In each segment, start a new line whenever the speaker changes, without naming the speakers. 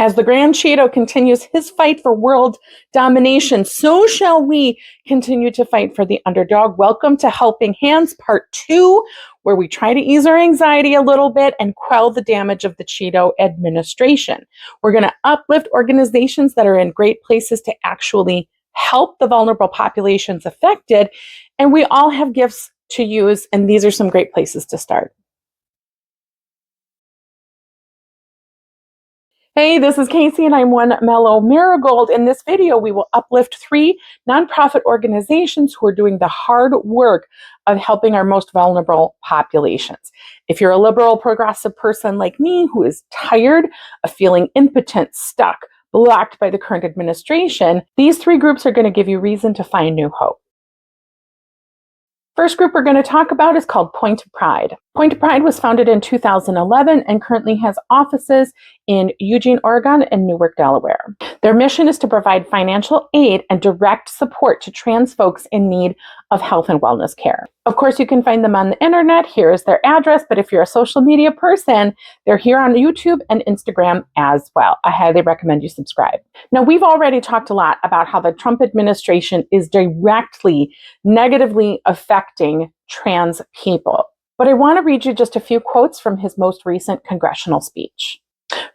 As the Grand Cheeto continues his fight for world domination, so shall we continue to fight for the underdog. Welcome to Helping Hands Part 2, where we try to ease our anxiety a little bit and quell the damage of the Cheeto administration. We're going to uplift organizations that are in great places to actually help the vulnerable populations affected, and we all have gifts to use, and these are some great places to start. Hey, this is Casey, and I'm Mama Marigold. In this video, we will uplift 3 nonprofit organizations who are doing the hard work of helping our most vulnerable populations. If you're a liberal, progressive person like me who is tired of feeling impotent, stuck, blocked by the current administration, these 3 groups are going to give you reason to find new hope. First group we're going to talk about is called Point of Pride. Point of Pride was founded in 2011 and currently has offices in Eugene, Oregon and Newark, Delaware. Their mission is to provide financial aid and direct support to trans folks in need of health and wellness care. Of course, you can find them on the internet. Here is their address, but if you're a social media person, they're here on YouTube and Instagram as well. I highly recommend you subscribe. Now, we've already talked a lot about how the Trump administration is directly, negatively affecting trans people. But I want to read you just a few quotes from his most recent congressional speech.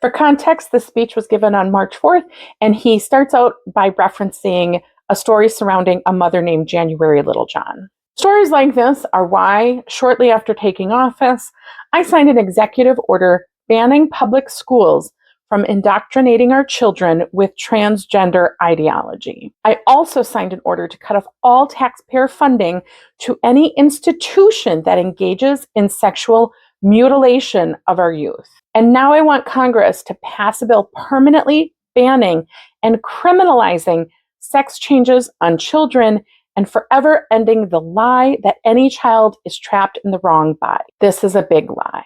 For context, this speech was given on March 4th, and he starts out by referencing a story surrounding a mother named January Littlejohn. Stories like this are why, shortly after taking office, I signed an executive order banning public schools from indoctrinating our children with transgender ideology. I also signed an order to cut off all taxpayer funding to any institution that engages in sexual mutilation of our youth. And now I want Congress to pass a bill permanently banning and criminalizing sex changes on children and forever ending the lie that any child is trapped in the wrong body. This is a big lie.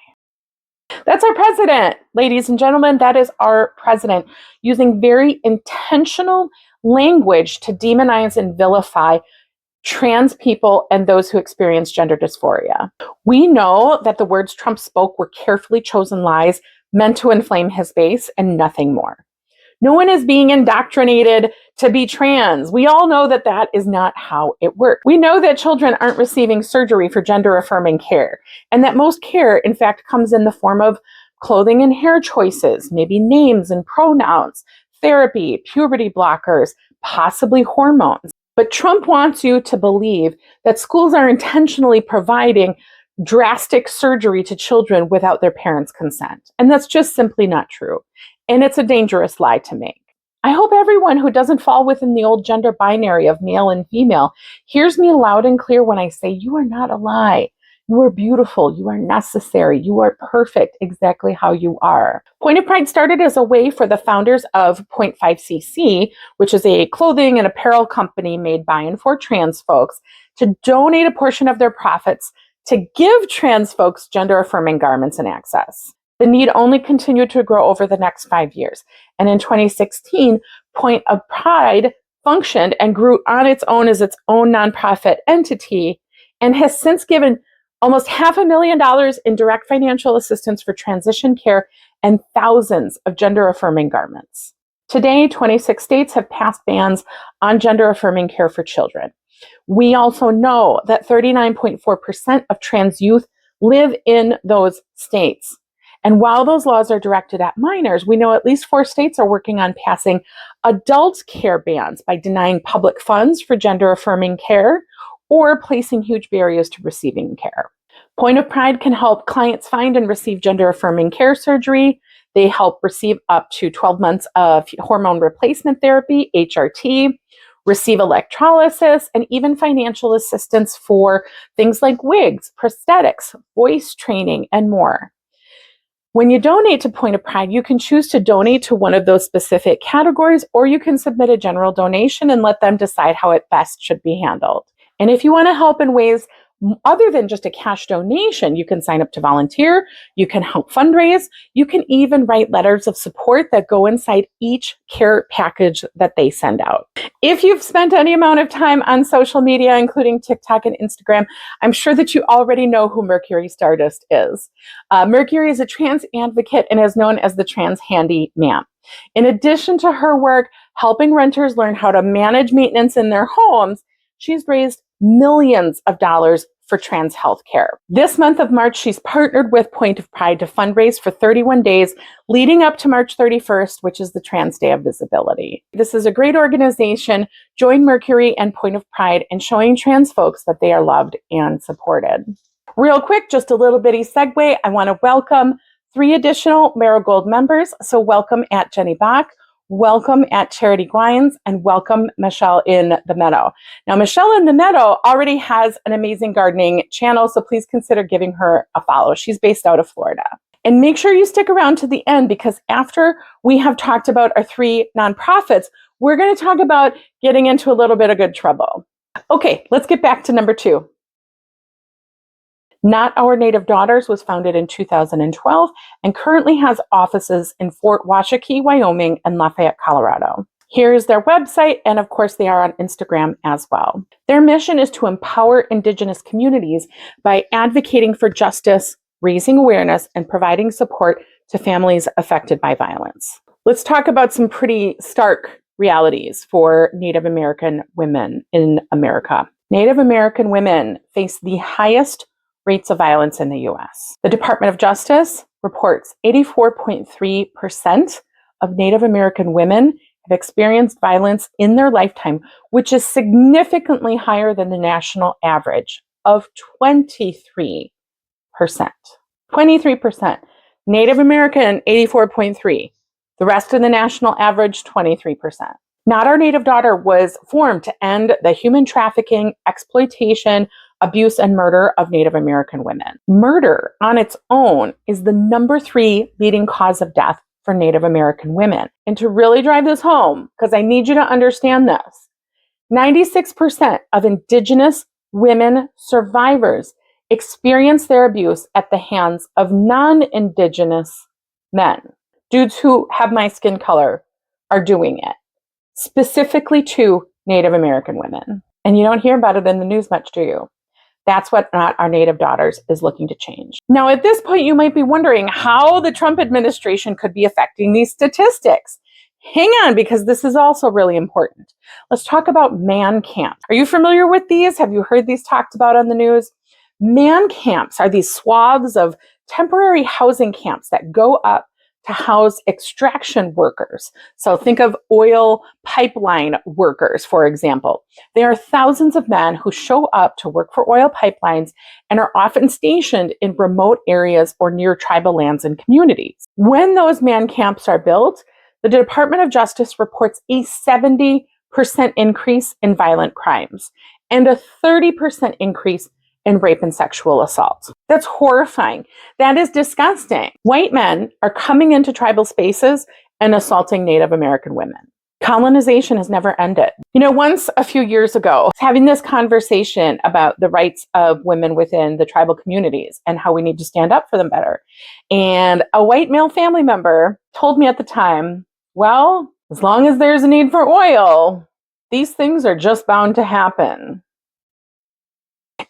That's our president, ladies and gentlemen. That is our president, using very intentional language to demonize and vilify trans people and those who experience gender dysphoria. We know that the words Trump spoke were carefully chosen lies meant to inflame his base and nothing more. No one is being indoctrinated to be trans. We all know that that is not how it works. We know that children aren't receiving surgery for gender-affirming care, and that most care, in fact, comes in the form of clothing and hair choices, maybe names and pronouns, therapy, puberty blockers, possibly hormones. But Trump wants you to believe that schools are intentionally providing drastic surgery to children without their parents' consent. And that's just simply not true. And it's a dangerous lie to make. I hope everyone who doesn't fall within the old gender binary of male and female hears me loud and clear when I say you are not a lie. You are beautiful. You are necessary. You are perfect exactly how you are. Point of Pride started as a way for the founders of 0.5cc, which is a clothing and apparel company made by and for trans folks, to donate a portion of their profits to give trans folks gender-affirming garments and access. The need only continued to grow over the next 5 years. And in 2016, Point of Pride functioned and grew on its own as its own nonprofit entity and has since given almost $500,000 in direct financial assistance for transition care and thousands of gender-affirming garments. Today, 26 states have passed bans on gender-affirming care for children. We also know that 39.4% of trans youth live in those states. And while those laws are directed at minors, we know at least 4 states are working on passing adult care bans by denying public funds for gender-affirming care or placing huge barriers to receiving care. Point of Pride can help clients find and receive gender-affirming care surgery. They help receive up to 12 months of hormone replacement therapy, HRT, receive electrolysis, and even financial assistance for things like wigs, prosthetics, voice training, and more. When you donate to Point of Pride, you can choose to donate to one of those specific categories, or you can submit a general donation and let them decide how it best should be handled. And if you want to help in ways other than just a cash donation, you can sign up to volunteer, you can help fundraise, you can even write letters of support that go inside each care package that they send out. If you've spent any amount of time on social media, including TikTok and Instagram, I'm sure that you already know who Mercury Stardust is. Mercury is a trans advocate and is known as the trans handyman. In addition to her work helping renters learn how to manage maintenance in their homes, she's raised millions of dollars for trans health care. This month of March, she's partnered with Point of Pride to fundraise for 31 days leading up to March 31st, which is the Trans Day of Visibility. This is a great organization. Join Mercury and Point of Pride in showing trans folks that they are loved and supported. Real quick, just a little bitty segue. I want to welcome 3 additional Marigold members. So welcome at Jenny Bach, welcome at Charity Gwines, and welcome Michelle in the Meadow. Now, Michelle in the Meadow already has an amazing gardening channel, so please consider giving her a follow. She's based out of Florida. And make sure you stick around to the end, because after we have talked about our 3 nonprofits, we're going to talk about getting into a little bit of good trouble. Okay, let's get back to number 2. Not Our Native Daughters was founded in 2012 and currently has offices in Fort Washakie, Wyoming, and Lafayette, Colorado. Here's their website, and of course they are on Instagram as well. Their mission is to empower Indigenous communities by advocating for justice, raising awareness, and providing support to families affected by violence. Let's talk about some pretty stark realities for Native American women in America. Native American women face the highest rates of violence in the U.S. The Department of Justice reports 84.3% of Native American women have experienced violence in their lifetime, which is significantly higher than the national average of 23%. 23%. Native American, 84.3%. The rest of the national average, 23%. Not Our Native Daughter was formed to end the human trafficking, exploitation, abuse, and murder of Native American women. Murder on its own is the number 3 leading cause of death for Native American women. And to really drive this home, because I need you to understand this, 96% of Indigenous women survivors experience their abuse at the hands of non-Indigenous men. Dudes who have my skin color are doing it, specifically to Native American women. And you don't hear about it in the news much, do you? That's what Not Our Native Daughters is looking to change. Now, at this point, you might be wondering how the Trump administration could be affecting these statistics. Hang on, because this is also really important. Let's talk about man camps. Are you familiar with these? Have you heard these talked about on the news? Man camps are these swaths of temporary housing camps that go up to house extraction workers. So think of oil pipeline workers, for example. There are thousands of men who show up to work for oil pipelines and are often stationed in remote areas or near tribal lands and communities. When those man camps are built, the Department of Justice reports a 70% increase in violent crimes and a 30% increase in rape and sexual assault. That's horrifying. That is disgusting. White men are coming into tribal spaces and assaulting Native American women. Colonization has never ended. You know, once a few years ago, I was having this conversation about the rights of women within the tribal communities and how we need to stand up for them better. And a white male family member told me at the time, well, as long as there's a need for oil, these things are just bound to happen.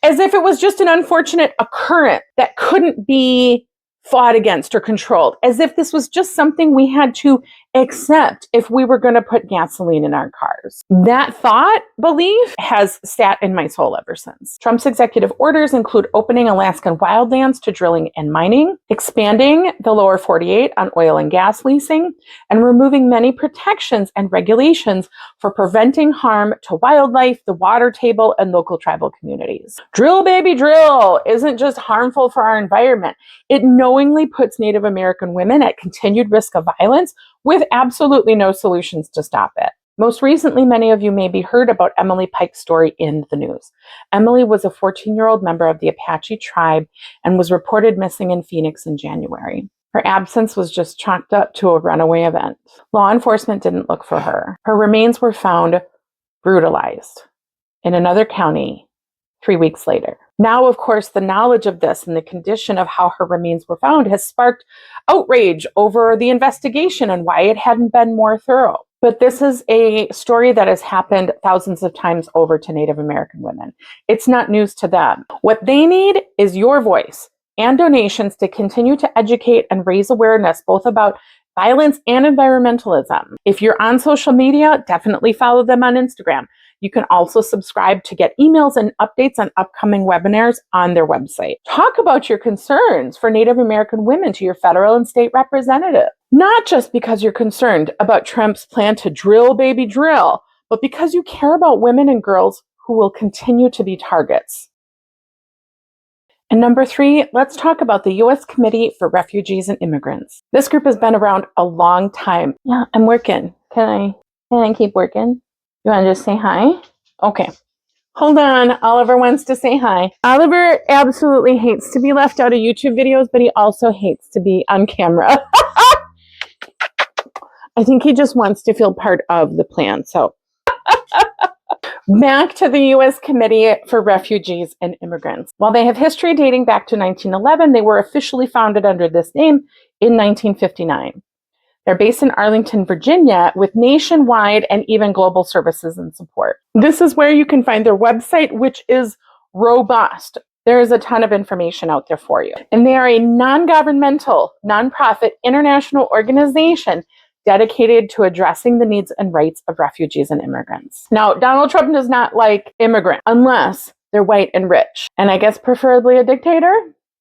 As if it was just an unfortunate occurrence that couldn't be fought against or controlled, as if this was just something we had to accept if we were going to put gasoline in our cars. That thought, belief, has sat in my soul ever since. Trump's executive orders include opening Alaskan wildlands to drilling and mining, expanding the lower 48 on oil and gas leasing, and removing many protections and regulations for preventing harm to wildlife, the water table, and local tribal communities. Drill, baby, drill isn't just harmful for our environment. It knowingly puts Native American women at continued risk of violence with absolutely no solutions to stop it. Most recently, many of you maybe heard about Emily Pike's story in the news. Emily was a 14-year-old member of the Apache tribe and was reported missing in Phoenix in January. Her absence was just chalked up to a runaway event. Law enforcement didn't look for her. Her remains were found brutalized in another county 3 weeks later. Now, of course, the knowledge of this and the condition of how her remains were found has sparked outrage over the investigation and why it hadn't been more thorough. But this is a story that has happened thousands of times over to Native American women. It's not news to them. What they need is your voice and donations to continue to educate and raise awareness both about violence, and environmentalism. If you're on social media, definitely follow them on Instagram. You can also subscribe to get emails and updates on upcoming webinars on their website. Talk about your concerns for Native American women to your federal and state representative. Not just because you're concerned about Trump's plan to drill, baby, drill, but because you care about women and girls who will continue to be targets. And number 3, let's talk about the U.S. Committee for Refugees and Immigrants. This group has been around a long time. Yeah, I'm working. Can I keep working? You want to just say hi? Okay. Hold on. Oliver wants to say hi. Oliver absolutely hates to be left out of YouTube videos, but he also hates to be on camera. I think he just wants to feel part of the plan. So back to the U.S. Committee for Refugees and Immigrants. While they have history dating back to 1911, they were officially founded under this name in 1959. They're based in Arlington, Virginia, with nationwide and even global services and support. This is where you can find their website, which is robust. There is a ton of information out there for you. And they are a non-governmental, nonprofit, international organization dedicated to addressing the needs and rights of refugees and immigrants. Now, Donald Trump does not like immigrants unless they're white and rich, and I guess preferably a dictator.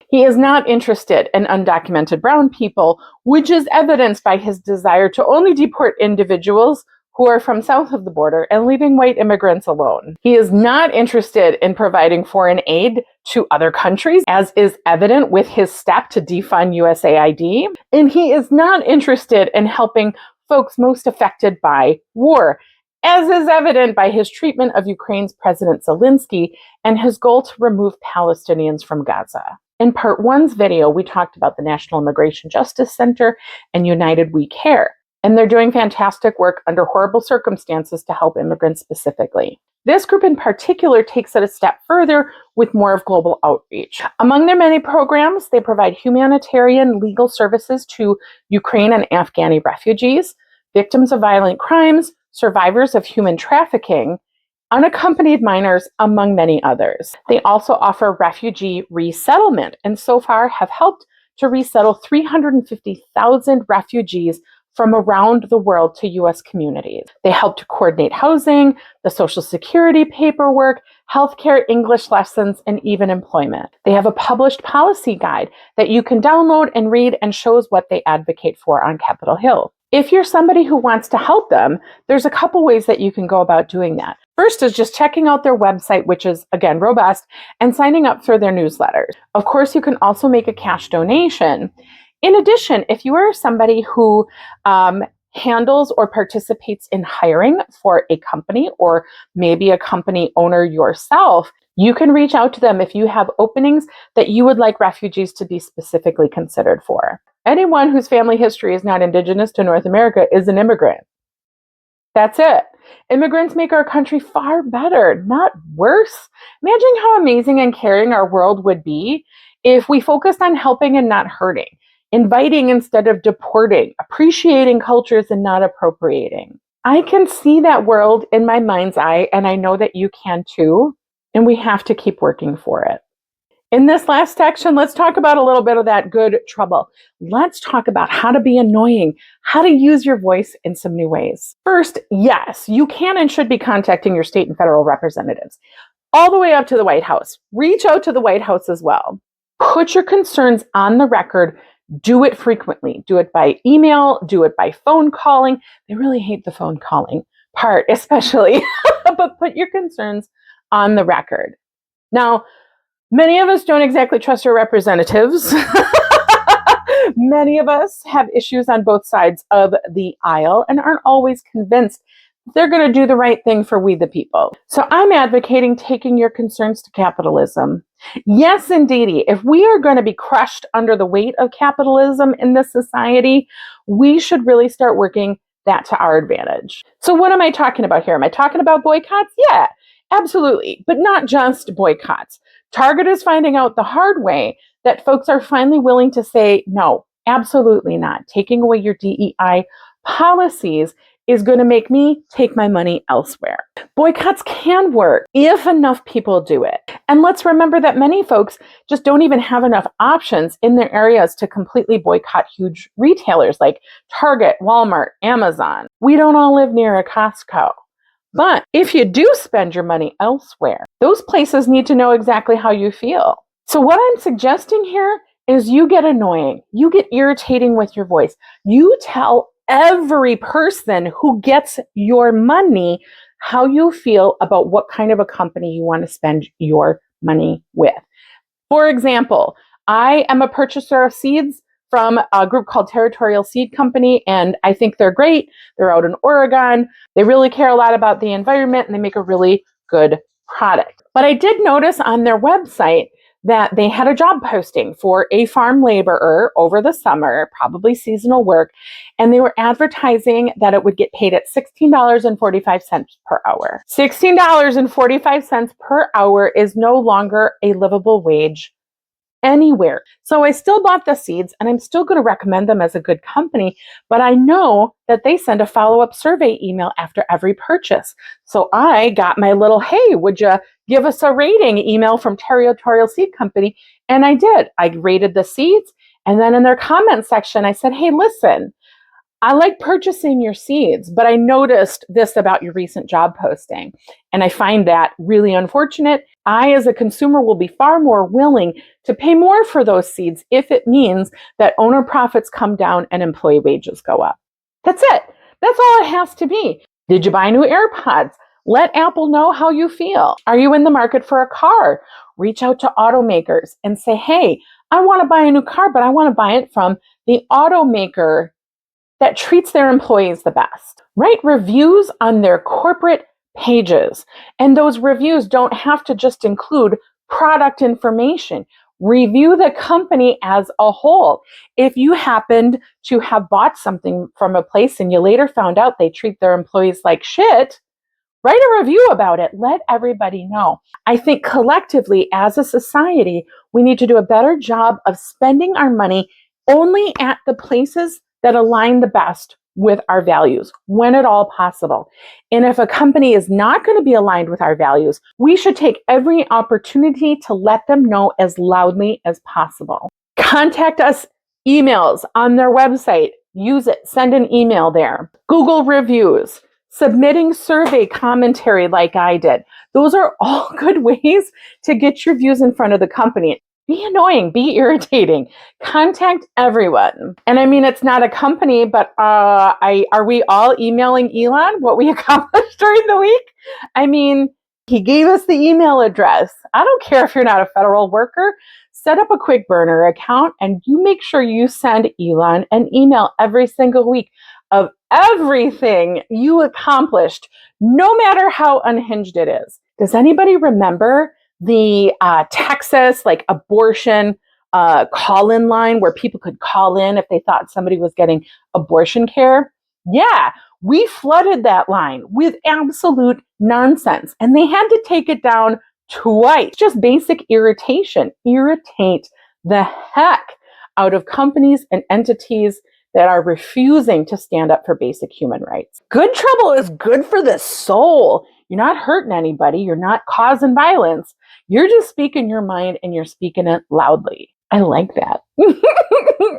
He is not interested in undocumented brown people, which is evidenced by his desire to only deport individuals who are from south of the border and leaving white immigrants alone. He is not interested in providing foreign aid to other countries, as is evident with his step to defund USAID. And he is not interested in helping folks most affected by war, as is evident by his treatment of Ukraine's President Zelensky and his goal to remove Palestinians from Gaza. In part 1's video, we talked about the National Immigration Justice Center and United We Care, and they're doing fantastic work under horrible circumstances to help immigrants specifically. This group in particular takes it a step further with more of global outreach. Among their many programs, they provide humanitarian legal services to Ukraine and Afghani refugees, victims of violent crimes, survivors of human trafficking, unaccompanied minors, among many others. They also offer refugee resettlement, and so far have helped to resettle 350,000 refugees from around the world to U.S. communities. They help to coordinate housing, the Social Security paperwork, healthcare, English lessons, and even employment. They have a published policy guide that you can download and read and shows what they advocate for on Capitol Hill. If you're somebody who wants to help them, there's a couple ways that you can go about doing that. First is just checking out their website, which is, again, robust, and signing up for their newsletters. Of course, you can also make a cash donation. In addition, if you are somebody who handles or participates in hiring for a company, or maybe a company owner yourself, you can reach out to them if you have openings that you would like refugees to be specifically considered for. Anyone whose family history is not indigenous to North America is an immigrant. That's it. Immigrants make our country far better, not worse. Imagine how amazing and caring our world would be if we focused on helping and not hurting, inviting instead of deporting, appreciating cultures and not appropriating. I can see that world in my mind's eye, and I know that you can too, and we have to keep working for it. In this last section, let's talk about a little bit of that good trouble. Let's talk about how to be annoying, how to use your voice in some new ways. First, yes, you can and should be contacting your state and federal representatives, all the way up to the White House. Reach out to the White House as well. Put your concerns on the record. Do it frequently. Do it by email, do it by phone calling. They really hate the phone calling part, especially, but put your concerns on the record. Now, many of us don't exactly trust our representatives. Many of us have issues on both sides of the aisle and aren't always convinced they're going to do the right thing for we the people. So I'm advocating taking your concerns to capitalism. Yes, indeedy. If we are going to be crushed under the weight of capitalism in this society, we should really start working that to our advantage. So what am I talking about here? Am I talking about boycotts? Yeah, absolutely. But not just boycotts. Target is finding out the hard way that folks are finally willing to say, no, absolutely not. Taking away your DEI policies is going to make me take my money elsewhere. Boycotts can work if enough people do it. And let's remember that many folks just don't even have enough options in their areas to completely boycott huge retailers like Target, Walmart, Amazon. We don't all live near a Costco. But if you do spend your money elsewhere, those places need to know exactly how you feel. So what I'm suggesting here is you get annoying, you get irritating with your voice. You tell every person who gets your money how you feel about what kind of a company you want to spend your money with. For example, I am a purchaser of seeds from a group called Territorial Seed Company, and I think they're great. They're out in Oregon. They really care a lot about the environment, and they make a really good product. But I did notice on their website that they had a job posting for a farm laborer over the summer, probably seasonal work, and they were advertising that it would get paid at $16.45 per hour. $16.45 per hour is no longer a livable wage anywhere. So I still bought the seeds, and I'm still going to recommend them as a good company, but I know that they send a follow-up survey email after every purchase. So I got my little, hey, would you give us a rating email from Territorial Seed Company? And I did. I rated the seeds, and then in their comment section, I said, hey, listen, I like purchasing your seeds, but I noticed this about your recent job posting, and I find that really unfortunate. I, as a consumer, will be far more willing to pay more for those seeds if it means that owner profits come down and employee wages go up. That's it. That's all it has to be. Did you buy new AirPods? Let Apple know how you feel. Are you in the market for a car? Reach out to automakers and say, hey, I want to buy a new car, but I want to buy it from the automaker that treats their employees the best. Write reviews on their corporate pages. And those reviews don't have to just include product information. Review the company as a whole. If you happened to have bought something from a place and you later found out they treat their employees like shit, write a review about it. Let everybody know. I think collectively as a society, we need to do a better job of spending our money only at the places that align the best with our values when at all possible. And if a company is not going to be aligned with our values, we should take every opportunity to let them know as loudly as possible. Contact us, emails on their website. Use it. Send an email there. Google reviews. Submitting survey commentary like I did. Those are all good ways to get your views in front of the company. Be annoying, be irritating, contact everyone. And I mean, it's not a company, but are we all emailing Elon what we accomplished during the week? I mean, he gave us the email address. I don't care if you're not a federal worker. Set up a quick burner account and you make sure you send Elon an email every single week of everything you accomplished, no matter how unhinged it is. Does anybody remember the Texas abortion call-in line where people could call in if they thought somebody was getting abortion care? Yeah, we flooded that line with absolute nonsense, and they had to take it down twice. Just basic irritation. Irritate the heck out of companies and entities that are refusing to stand up for basic human rights. Good trouble is good for the soul. You're not hurting anybody. You're not causing violence. You're just speaking your mind and you're speaking it loudly. I like that.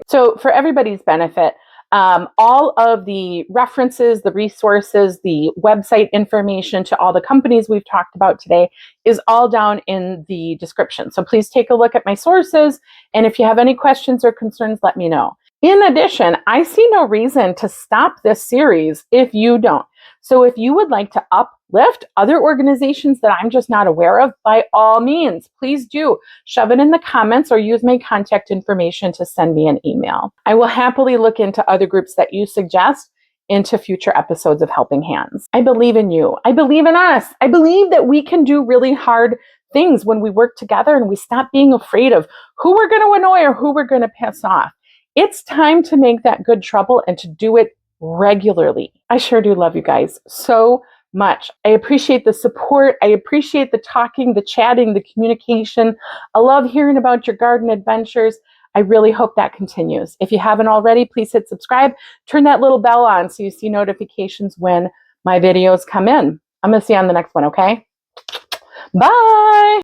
So for everybody's benefit, all of the references, the resources, the website information to all the companies we've talked about today is all down in the description. So please take a look at my sources. And if you have any questions or concerns, let me know. In addition, I see no reason to stop this series if you don't. So if you would like to uplift other organizations that I'm just not aware of, by all means, please do shove it in the comments or use my contact information to send me an email. I will happily look into other groups that you suggest into future episodes of Helping Hands. I believe in you. I believe in us. I believe that we can do really hard things when we work together and we stop being afraid of who we're going to annoy or who we're going to piss off. It's time to make that good trouble and to do it regularly. I sure do love you guys so much. I appreciate the support. I appreciate the talking, the chatting, the communication. I love hearing about your garden adventures. I really hope that continues. If you haven't already, please hit subscribe. Turn that little bell on so you see notifications when my videos come in. I'm going to see you on the next one, okay? Bye!